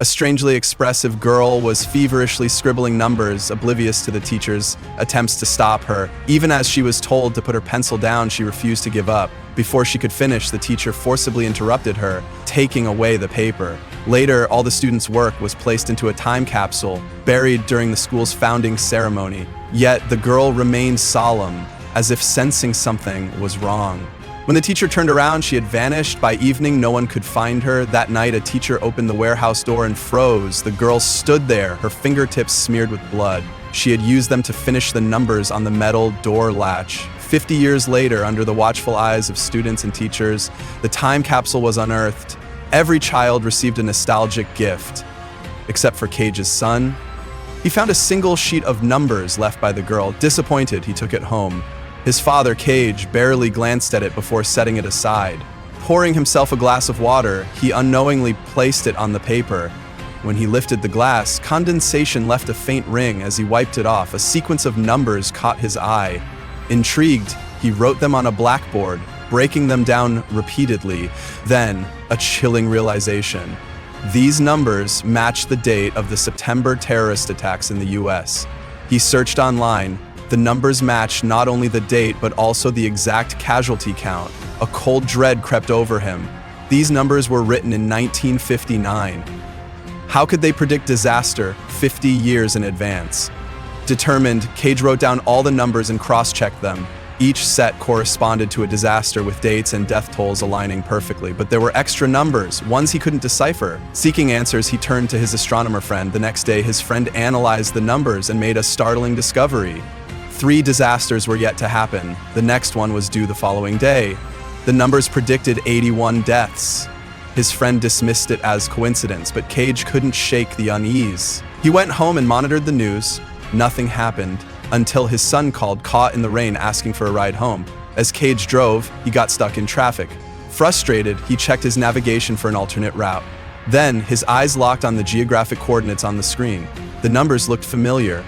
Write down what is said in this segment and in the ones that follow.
A strangely expressive girl was feverishly scribbling numbers, oblivious to the teacher's attempts to stop her. Even as she was told to put her pencil down, she refused to give up. Before she could finish, the teacher forcibly interrupted her, taking away the paper. Later, all the students' work was placed into a time capsule, buried during the school's founding ceremony. Yet the girl remained solemn, as if sensing something was wrong. When the teacher turned around, she had vanished. By evening, no one could find her. That night, a teacher opened the warehouse door and froze. The girl stood there, her fingertips smeared with blood. She had used them to finish the numbers on the metal door latch. 50 years later, under the watchful eyes of students and teachers, the time capsule was unearthed. Every child received a nostalgic gift, except for Cage's son. He found a single sheet of numbers left by the girl. Disappointed, he took it home. His father, Cage, barely glanced at it before setting it aside. Pouring himself a glass of water, he unknowingly placed it on the paper. When he lifted the glass, condensation left a faint ring. As he wiped it off, a sequence of numbers caught his eye. Intrigued, he wrote them on a blackboard, breaking them down repeatedly. Then, a chilling realization. These numbers matched the date of the September terrorist attacks in the US. He searched online. The numbers matched not only the date, but also the exact casualty count. A cold dread crept over him. These numbers were written in 1959. How could they predict disaster 50 years in advance? Determined, Cage wrote down all the numbers and cross-checked them. Each set corresponded to a disaster with dates and death tolls aligning perfectly, but there were extra numbers, ones he couldn't decipher. Seeking answers, he turned to his astronomer friend. The next day, his friend analyzed the numbers and made a startling discovery. 3 disasters were yet to happen. The next one was due the following day. The numbers predicted 81 deaths. His friend dismissed it as coincidence, but Cage couldn't shake the unease. He went home and monitored the news. Nothing happened until his son called, caught in the rain, asking for a ride home. As Cage drove, he got stuck in traffic. Frustrated, he checked his navigation for an alternate route. Then, his eyes locked on the geographic coordinates on the screen. The numbers looked familiar.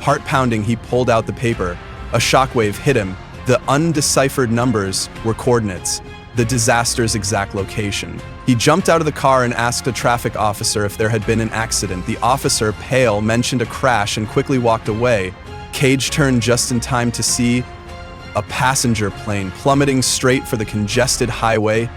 Heart pounding, he pulled out the paper. A shockwave hit him. The undeciphered numbers were coordinates, the disaster's exact location. He jumped out of the car and asked a traffic officer if there had been an accident. The officer, pale, mentioned a crash and quickly walked away. Cage turned just in time to see a passenger plane plummeting straight for the congested highway.